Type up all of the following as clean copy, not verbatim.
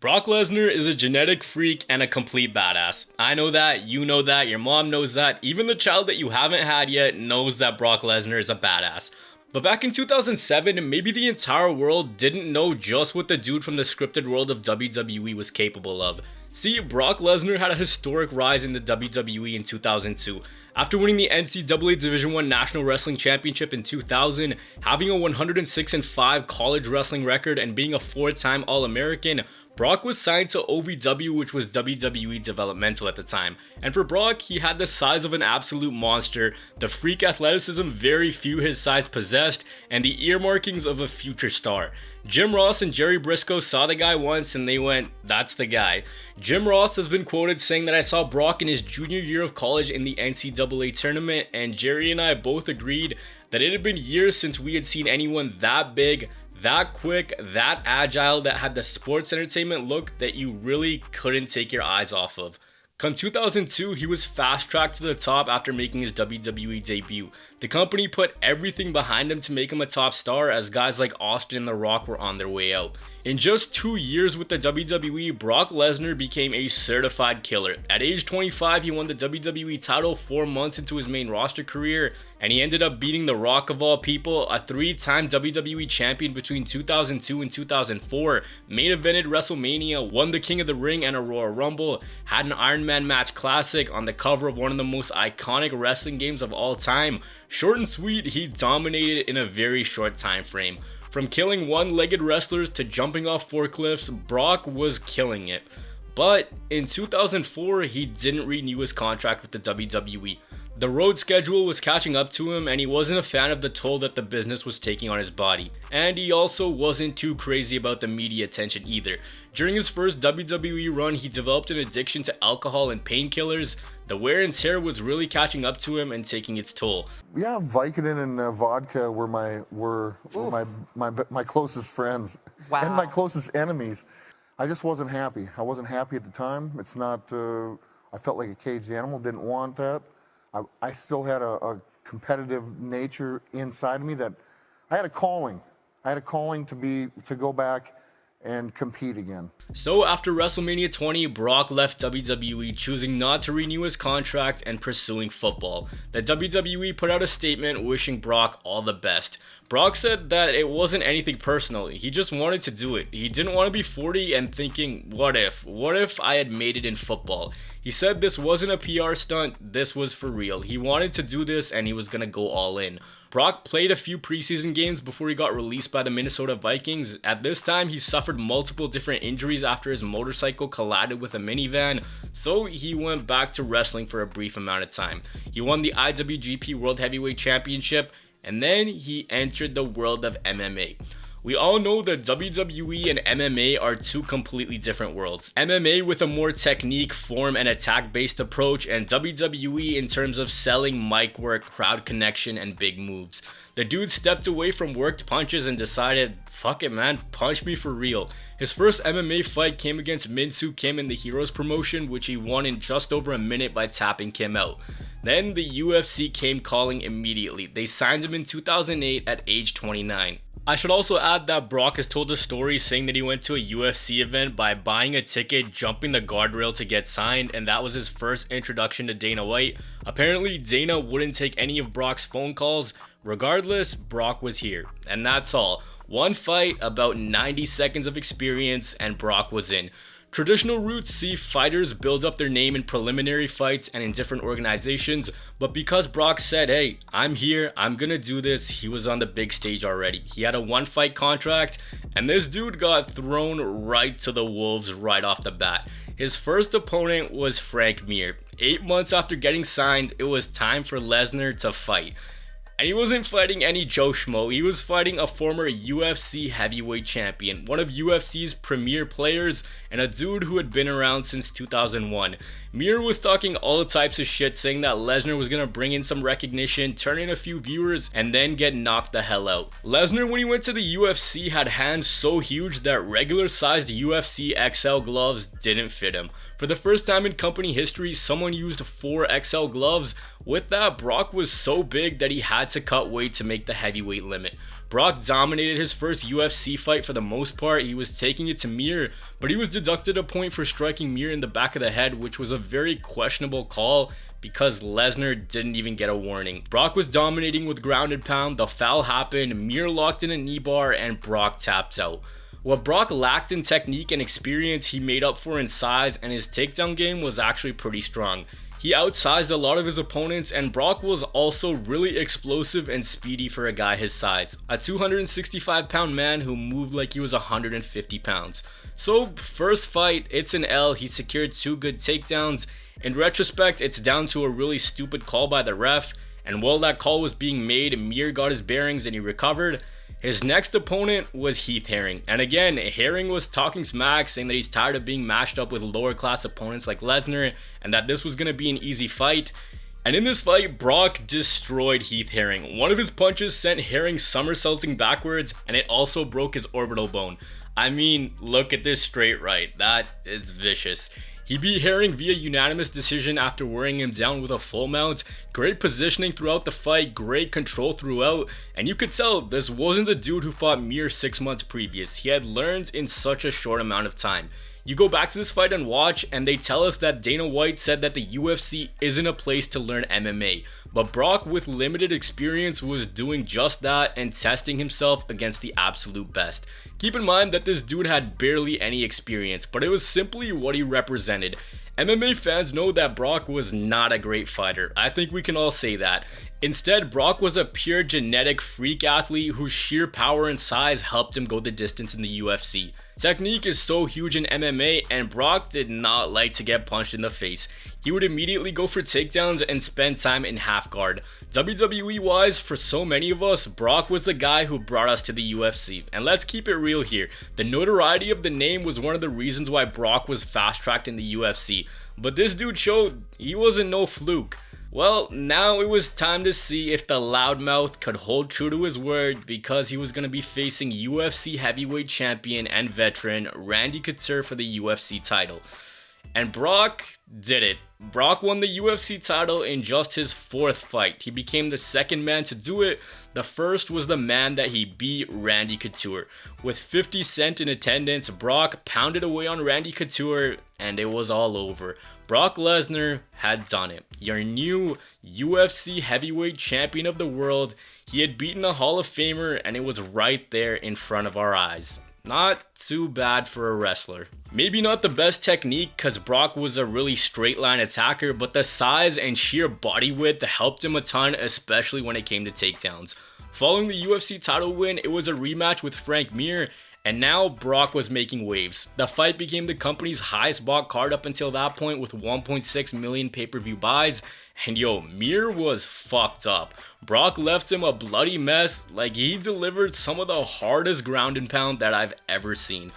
Brock Lesnar is a genetic freak and a complete badass. I know that, you know that, your mom knows that, even the child that you haven't had yet knows that Brock Lesnar is a badass. But back in 2007, maybe the entire world didn't know just what the dude from the scripted world of WWE was capable of. See, Brock Lesnar had a historic rise in the WWE in 2002. After winning the NCAA Division I National Wrestling Championship in 2000, having a 106-5 college wrestling record, and being a 4-time All-American, Brock was signed to OVW, which was WWE Developmental at the time. And for Brock, he had the size of an absolute monster, the freak athleticism very few his size possessed, and the earmarkings of a future star. Jim Ross and Jerry Briscoe saw the guy once and they went, "That's the guy." Jim Ross has been quoted saying that I saw Brock in his junior year of college in the NCAA tournament, and Jerry and I both agreed that it had been years since we had seen anyone that big, that quick, that agile, that had the sports entertainment look that you really couldn't take your eyes off of. Come 2002, he was fast-tracked to the top after making his WWE debut. The company put everything behind him to make him a top star, as guys like Austin and The Rock were on their way out. In just 2 years with the WWE, Brock Lesnar became a certified killer. At age 25, he won the WWE title 4 months into his main roster career, and he ended up beating The Rock of all people, a 3-time WWE champion between 2002 and 2004, main evented WrestleMania, won the King of the Ring and a Royal Rumble, had an Iron Man match classic on the cover of one of the most iconic wrestling games of all time. Short and sweet, he dominated in a very short time frame. From killing one-legged wrestlers to jumping off forklifts, Brock was killing it. But in 2004, he didn't renew his contract with the WWE. The road schedule was catching up to him, and he wasn't a fan of the toll that the business was taking on his body. And he also wasn't too crazy about the media attention either. During his first WWE run, he developed an addiction to alcohol and painkillers. The wear and tear was really catching up to him and taking its toll. Yeah, Vicodin and vodka were my closest friends. Wow. And my closest enemies. I just wasn't happy. I wasn't happy at the time. It's not. I felt like a caged animal. Didn't want that. I still had a competitive nature inside of me that I had a calling. I had a calling to go back and compete again. So after WrestleMania 20, Brock left WWE, choosing not to renew his contract and pursuing football. The WWE put out a statement wishing Brock all the best. Brock said that it wasn't anything personal, he just wanted to do it. He didn't want to be 40 and thinking, what if I had made it in football? He said this wasn't a PR stunt, this was for real. He wanted to do this and he was gonna go all in. Brock played a few preseason games before he got released by the Minnesota Vikings. At this time, he suffered multiple different injuries after his motorcycle collided with a minivan, so he went back to wrestling for a brief amount of time. He won the IWGP World Heavyweight Championship, and then he entered the world of MMA. We all know that WWE and MMA are two completely different worlds. MMA with a more technique, form, and attack-based approach, and WWE in terms of selling, mic work, crowd connection, and big moves. The dude stepped away from worked punches and decided, fuck it man, punch me for real. His first MMA fight came against Min-Soo Kim in the Heroes promotion, which he won in just over a minute by tapping Kim out. Then the UFC came calling immediately. They signed him in 2008 at age 29. I should also add that Brock has told a story saying that he went to a UFC event by buying a ticket, jumping the guardrail to get signed, and that was his first introduction to Dana White. Apparently, Dana wouldn't take any of Brock's phone calls. Regardless, Brock was here. And that's all. One fight, about 90 seconds of experience, and Brock was in. Traditional routes see fighters build up their name in preliminary fights and in different organizations, but because Brock said, hey, I'm here, I'm gonna do this, he was on the big stage already. He had a 1-fight contract, and this dude got thrown right to the wolves right off the bat. His first opponent was Frank Mir. 8 months after getting signed, it was time for Lesnar to fight. And he wasn't fighting any Joe Schmo, he was fighting a former UFC heavyweight champion, one of UFC's premier players, and a dude who had been around since 2001. Mir was talking all types of shit, saying that Lesnar was gonna bring in some recognition, turn in a few viewers, and then get knocked the hell out. Lesnar, when he went to the UFC, had hands so huge that regular sized UFC XL gloves didn't fit him. For the first time in company history, someone used 4 XL gloves. With that, Brock was so big that he had had to cut weight to make the heavyweight limit. Brock dominated his first UFC fight for the most part. He was taking it to Mir, but he was deducted a point for striking Mir in the back of the head, which was a very questionable call because Lesnar didn't even get a warning. Brock was dominating with ground and pound. The foul happened, Mir locked in a knee bar, and Brock tapped out. What Brock lacked in technique and experience, he made up for in size, and his takedown game was actually pretty strong. He outsized a lot of his opponents, and Brock was also really explosive and speedy for a guy his size. A 265-pound man who moved like he was 150 pounds. So, first fight, it's an L. He secured 2 good takedowns. In retrospect, it's down to a really stupid call by the ref, and while that call was being made, Mir got his bearings and he recovered. His next opponent was Heath Herring, and again, Herring was talking smack, saying that he's tired of being matched up with lower class opponents like Lesnar and that this was going to be an easy fight. And in this fight, Brock destroyed Heath Herring. One of his punches sent Herring somersaulting backwards, and it also broke his orbital bone. I mean, look at this straight right, that is vicious. He beat Herring via unanimous decision after wearing him down with a full mount. Great positioning throughout the fight, great control throughout, and you could tell this wasn't the dude who fought Mir 6 months previous. He had learned in such a short amount of time. You go back to this fight and watch, and they tell us that Dana White said that the UFC isn't a place to learn MMA. But Brock, with limited experience, was doing just that and testing himself against the absolute best. Keep in mind that this dude had barely any experience, but it was simply what he represented. MMA fans know that Brock was not a great fighter. I think we can all say that. Instead, Brock was a pure genetic freak athlete whose sheer power and size helped him go the distance in the UFC. Technique is so huge in MMA, and Brock did not like to get punched in the face. He would immediately go for takedowns and spend time in half guard. WWE wise, for so many of us, Brock was the guy who brought us to the UFC. And let's keep it real here. The notoriety of the name was one of the reasons why Brock was fast-tracked in the UFC. But this dude showed he wasn't no fluke. Well, now it was time to see if the loudmouth could hold true to his word, because he was going to be facing UFC heavyweight champion and veteran Randy Couture for the UFC title. And Brock did it. Brock won the UFC title in just his 4th fight. He became the 2nd man to do it. The first was the man that he beat, Randy Couture. With 50 Cent in attendance, Brock pounded away on Randy Couture, and it was all over. Brock Lesnar had done it. Your new UFC heavyweight champion of the world. He had beaten a Hall of Famer, and it was right there in front of our eyes. Not too bad for a wrestler. Maybe not the best technique, because Brock was a really straight line attacker, but the size and sheer body width helped him a ton, especially when it came to takedowns. Following the UFC title win, it was a rematch with Frank Mir, and now Brock was making waves. The fight became the company's highest bought card up until that point, with 1.6 million pay-per-view buys. And yo, Mir was fucked up. Brock left him a bloody mess. Like, he delivered some of the hardest ground and pound that I've ever seen.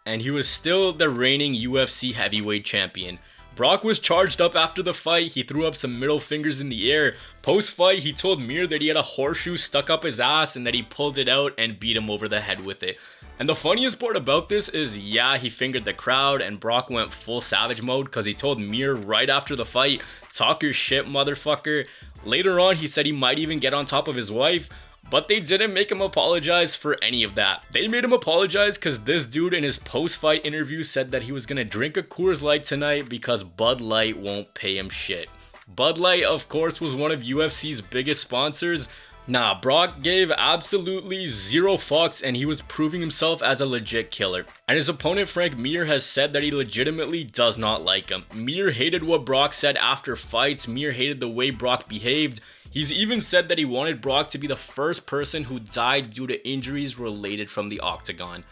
And he was still the reigning UFC heavyweight champion. Brock was charged up after the fight. He threw up some middle fingers in the air. Post-fight, he told Mir that he had a horseshoe stuck up his ass and that he pulled it out and beat him over the head with it. And the funniest part about this is, yeah, he fingered the crowd and Brock went full savage mode because he told Mir right after the fight, "Talk your shit, motherfucker." Later on, he said he might even get on top of his wife, but they didn't make him apologize for any of that. They made him apologize because this dude in his post-fight interview said that he was gonna drink a Coors Light tonight because Bud Light won't pay him shit. Bud Light, of course, was one of UFC's biggest sponsors. Nah, Brock gave absolutely zero fucks, and he was proving himself as a legit killer. And his opponent Frank Mir has said that he legitimately does not like him. Mir hated what Brock said after fights. Mir hated the way Brock behaved. He's even said that he wanted Brock to be the first person who died due to injuries related from the octagon.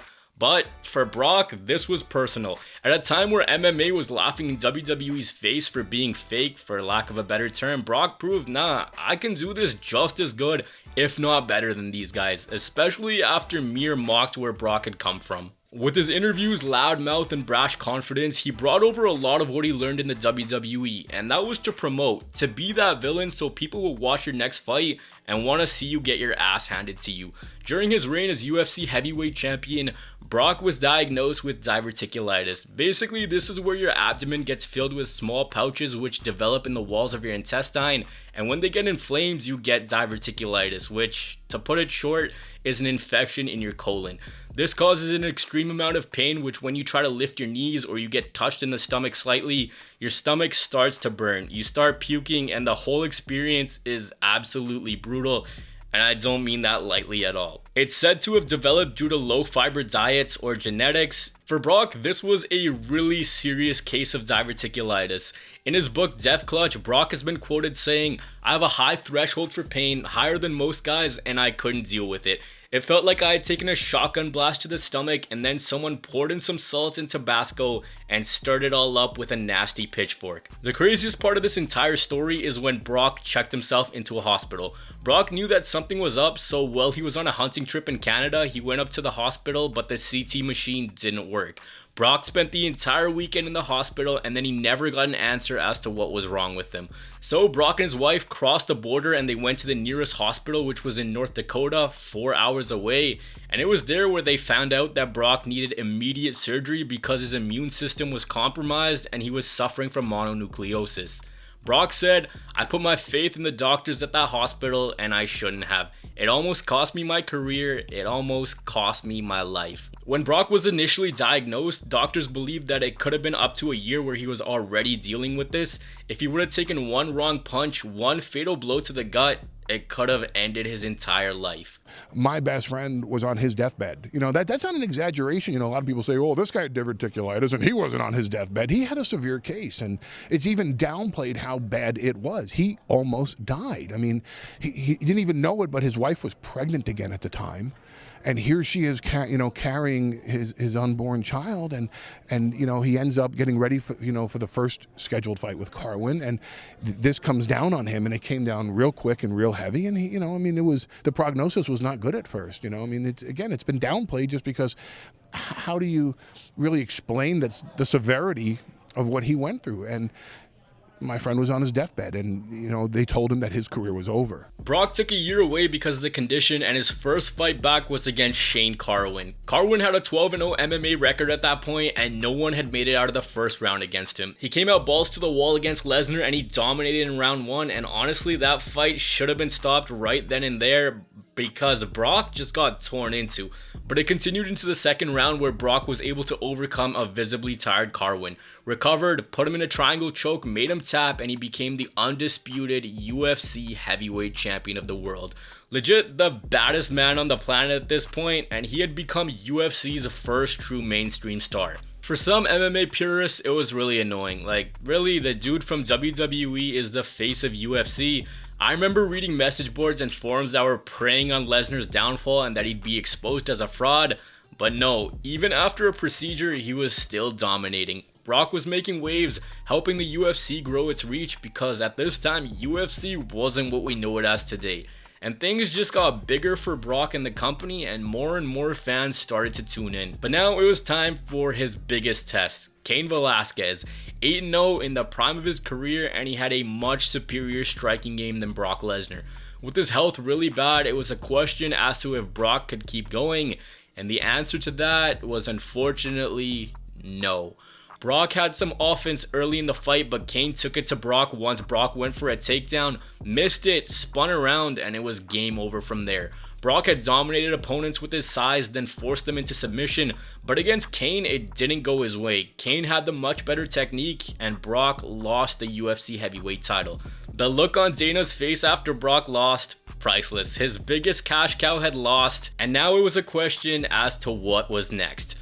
But for Brock, this was personal. At a time where MMA was laughing in WWE's face for being fake, for lack of a better term, Brock proved, nah, I can do this just as good, if not better than these guys, especially after Mir mocked where Brock had come from. With his interviews, loud mouth, and brash confidence, he brought over a lot of what he learned in the WWE, and that was to promote, to be that villain so people will watch your next fight and want to see you get your ass handed to you. During his reign as UFC heavyweight champion, Brock was diagnosed with diverticulitis. Basically, this is where your abdomen gets filled with small pouches which develop in the walls of your intestine, and when they get inflamed, you get diverticulitis, which, to put it short, is an infection in your colon. This causes an extreme amount of pain, which when you try to lift your knees or you get touched in the stomach slightly, your stomach starts to burn. You start puking, and the whole experience is absolutely brutal. And I don't mean that lightly at all. It's said to have developed due to low fiber diets or genetics. For Brock, this was a really serious case of diverticulitis. In his book Death Clutch, Brock has been quoted saying, "I have a high threshold for pain, higher than most guys, and I couldn't deal with it. It felt like I had taken a shotgun blast to the stomach and then someone poured in some salt and Tabasco and stirred it all up with a nasty pitchfork." The craziest part of this entire story is when Brock checked himself into a hospital. Brock knew that something was up, so while he was on a hunting trip in Canada, he went up to the hospital, but the CT machine didn't work. Brock spent the entire weekend in the hospital, and then he never got an answer as to what was wrong with him. So Brock and his wife crossed the border and they went to the nearest hospital, which was in North Dakota, 4 hours away. And it was there where they found out that Brock needed immediate surgery because his immune system was compromised and he was suffering from mononucleosis. Brock said, "I put my faith in the doctors at that hospital and I shouldn't have. It almost cost me my career, it almost cost me my life." When Brock was initially diagnosed, doctors believed that it could have been up to a year where he was already dealing with this. If he would have taken one wrong punch, one fatal blow to the gut, it could have ended his entire life. My best friend was on his deathbed. That's not an exaggeration. A lot of people say, "Oh, this guy had diverticulitis and he wasn't on his deathbed." He had a severe case, and it's even downplayed how bad it was. He almost died. I mean, he didn't even know it, but his wife was pregnant again at the time. And here she is, carrying his unborn child, and he ends up getting ready for the first scheduled fight with Carwin, and this comes down on him, and it came down real quick and real heavy, and the prognosis was not good at first. It's been downplayed just because how do you really explain the severity of what he went through? And my friend was on his deathbed, and they told him that his career was over. Brock took a year away because of the condition, and his first fight back was against Shane Carwin. Carwin had a 12-0 MMA record at that point, and no one had made it out of the first round against him. He came out balls to the wall against Lesnar, and he dominated in round 1, and honestly, that fight should have been stopped right then and there because Brock just got torn into. But it continued into the second round where Brock was able to overcome a visibly tired Carwin, recovered, put him in a triangle choke, made him tap, and he became the undisputed UFC heavyweight champion of the world. Legit the baddest man on the planet at this point, and he had become UFC's first true mainstream star. For some MMA purists, it was really annoying. Really, the dude from WWE is the face of UFC. I remember reading message boards and forums that were preying on Lesnar's downfall and that he'd be exposed as a fraud. But no, even after a procedure, he was still dominating. Brock was making waves, helping the UFC grow its reach because at this time, UFC wasn't what we know it as today. And things just got bigger for Brock and the company, and more fans started to tune in. But now it was time for his biggest test. Cain Velasquez, 8-0 in the prime of his career, and he had a much superior striking game than Brock Lesnar. With his health really bad, it was a question as to if Brock could keep going, and the answer to that was unfortunately no. Brock had some offense early in the fight, but Cain took it to Brock once Brock went for a takedown, missed it, spun around, and it was game over from there. Brock had dominated opponents with his size, then forced them into submission, but against Cain, it didn't go his way. Cain had the much better technique, and Brock lost the UFC heavyweight title. The look on Dana's face after Brock lost, priceless. His biggest cash cow had lost, and now it was a question as to what was next.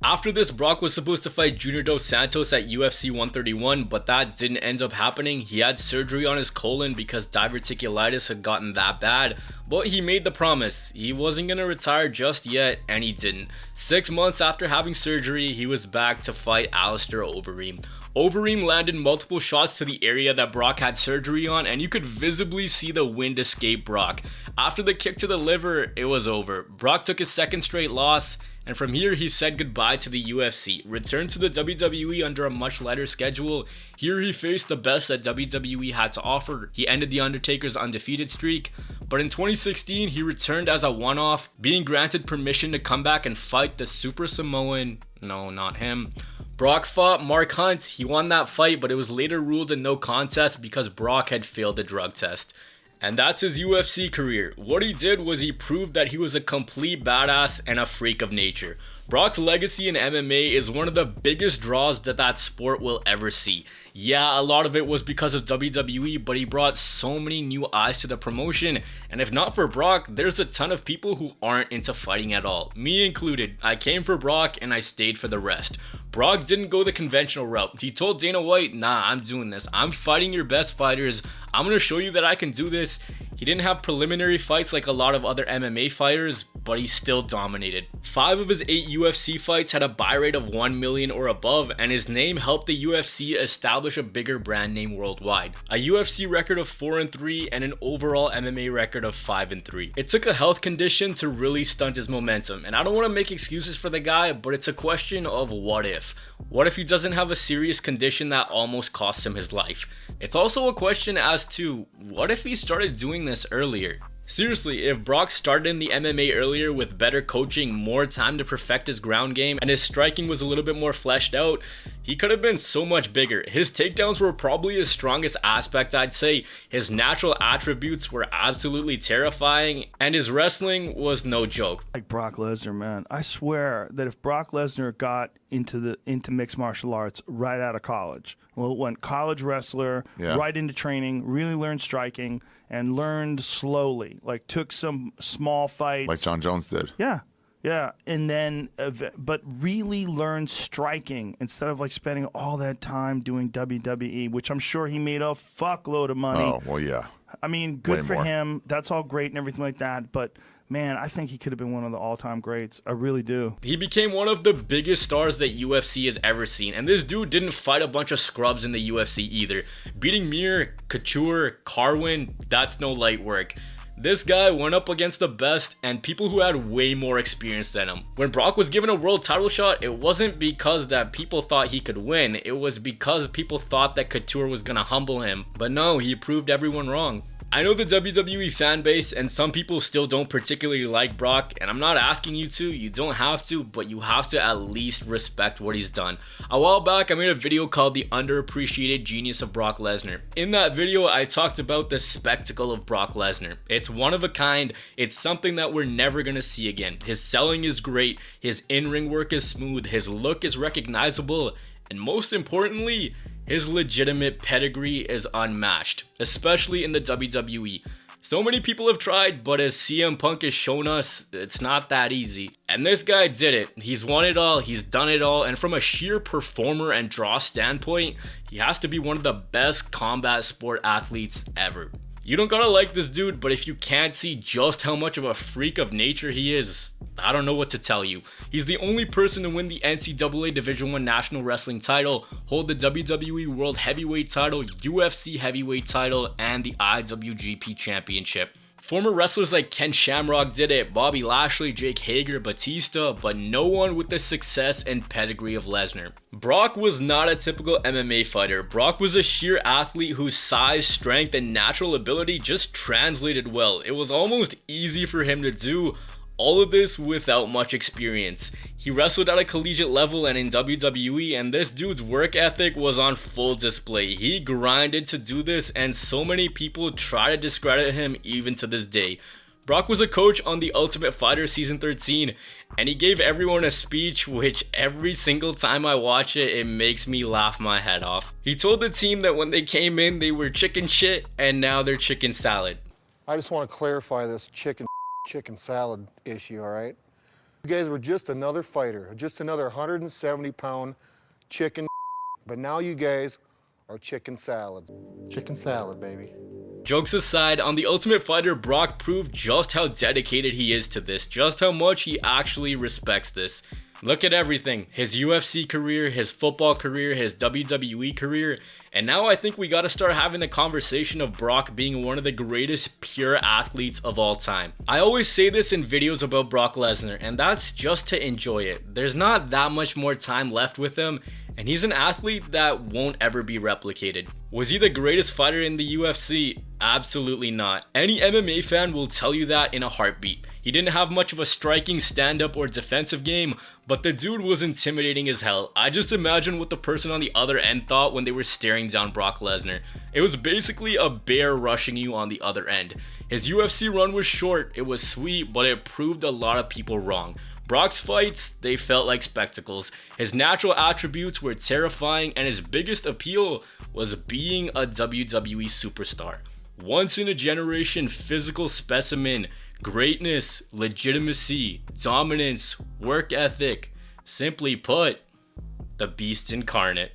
After this, Brock was supposed to fight Junior Dos Santos at UFC 131, but that didn't end up happening. He had surgery on his colon because diverticulitis had gotten that bad, but he made the promise. He wasn't going to retire just yet, and he didn't. 6 months after having surgery, he was back to fight Alistair Overeem. Overeem landed multiple shots to the area that Brock had surgery on, and you could visibly see the wind escape Brock. After the kick to the liver, it was over. Brock took his second straight loss, and from here he said goodbye to the UFC, returned to the WWE under a much lighter schedule. Here he faced the best that WWE had to offer. He ended The Undertaker's undefeated streak, but in 2016, 2016, he returned as a one-off, being granted permission to come back and fight the Super Samoan, no, not him. Brock fought Mark Hunt. He won that fight, but it was later ruled a no contest because Brock had failed a drug test. And that's his UFC career. What he did was he proved that he was a complete badass and a freak of nature. Brock's legacy in MMA is one of the biggest draws that sport will ever see. Yeah, a lot of it was because of WWE, but he brought so many new eyes to the promotion. And if not for Brock, there's a ton of people who aren't into fighting at all. Me included. I came for Brock and I stayed for the rest. Brock didn't go the conventional route. He told Dana White, nah, I'm doing this. I'm fighting your best fighters. I'm going to show you that I can do this. He didn't have preliminary fights like a lot of other MMA fighters, but he still dominated. 5 of his 8 UFC fights had a buy rate of 1 million or above, and his name helped the UFC establish a bigger brand name worldwide. A UFC record of 4-3 and an overall MMA record of 5-3. It took a health condition to really stunt his momentum, and I don't want to make excuses for the guy, but it's a question of what if. What if he doesn't have a serious condition that almost costs him his life? It's also a question as to what if he started doing this earlier? Seriously, if Brock started in the MMA earlier with better coaching, more time to perfect his ground game, and his striking was a little bit more fleshed out, he could have been so much bigger. His takedowns were probably his strongest aspect, I'd say. His natural attributes were absolutely terrifying, and his wrestling was no joke. Like Brock Lesnar, man. I swear that if Brock Lesnar got into mixed martial arts right out of college, well, went college wrestler, right into training, really learned striking, and learned slowly, like took some small fights. Like John Jones did. Yeah, and then, but really learned striking instead of like spending all that time doing WWE, which I'm sure he made a fuckload of money. Oh, well, yeah. I mean, good Way for more. him. That's all great and everything like that, but man, I think he could have been one of the all-time greats. I really do. He became one of the biggest stars that UFC has ever seen, and this dude didn't fight a bunch of scrubs in the UFC either. Beating Mir, Couture, Carwin, that's no light work. This guy went up against the best and people who had way more experience than him. When Brock was given a world title shot, it wasn't because that people thought he could win. It was because people thought that Couture was gonna humble him. But no, he proved everyone wrong. I know the WWE fan base and some people still don't particularly like Brock, and I'm not asking you to, you don't have to, but you have to at least respect what he's done. A while back, I made a video called The Underappreciated Genius of Brock Lesnar. In that video, I talked about the spectacle of Brock Lesnar. It's one of a kind, it's something that we're never gonna see again. His selling is great, his in-ring work is smooth, his look is recognizable, and most importantly, his legitimate pedigree is unmatched, especially in the WWE. So many people have tried, but as CM Punk has shown us, it's not that easy. And this guy did it. He's won it all, he's done it all, and from a sheer performer and draw standpoint, he has to be one of the best combat sport athletes ever. You don't gotta like this dude, but if you can't see just how much of a freak of nature he is, I don't know what to tell you. He's the only person to win the NCAA Division I National Wrestling title, hold the WWE World Heavyweight title, UFC Heavyweight title, and the IWGP Championship. Former wrestlers like Ken Shamrock did it, Bobby Lashley, Jake Hager, Batista, but no one with the success and pedigree of Lesnar. Brock was not a typical MMA fighter. Brock was a sheer athlete whose size, strength, and natural ability just translated well. It was almost easy for him to do all of this without much experience. He wrestled at a collegiate level and in WWE, and this dude's work ethic was on full display. He grinded to do this, and so many people try to discredit him even to this day. Brock was a coach on The Ultimate Fighter Season 13, and he gave everyone a speech which every single time I watch it, it makes me laugh my head off. He told the team that when they came in, they were chicken shit, and now they're chicken salad. I just want to clarify this chicken salad issue, all right? You guys were just another fighter, just another 170-pound chicken, but now you guys are chicken salad. Chicken salad, baby. Jokes aside, on The Ultimate Fighter, Brock proved just how dedicated he is to this, just how much he actually respects this. Look at everything, his UFC career, his football career, his WWE career, and now I think we gotta start having the conversation of Brock being one of the greatest pure athletes of all time. I always say this in videos about Brock Lesnar, and that's just to enjoy it. There's not that much more time left with him, and he's an athlete that won't ever be replicated. Was he the greatest fighter in the UFC? Absolutely not. Any MMA fan will tell you that in a heartbeat. He didn't have much of a striking, stand-up, or defensive game, but the dude was intimidating as hell. I just imagine what the person on the other end thought when they were staring down Brock Lesnar. It was basically a bear rushing you on the other end. His UFC run was short, it was sweet, but it proved a lot of people wrong. Brock's fights, they felt like spectacles. His natural attributes were terrifying, and his biggest appeal was being a WWE superstar. Once in a generation physical specimen, greatness, legitimacy, dominance, work ethic. Simply put, the beast incarnate.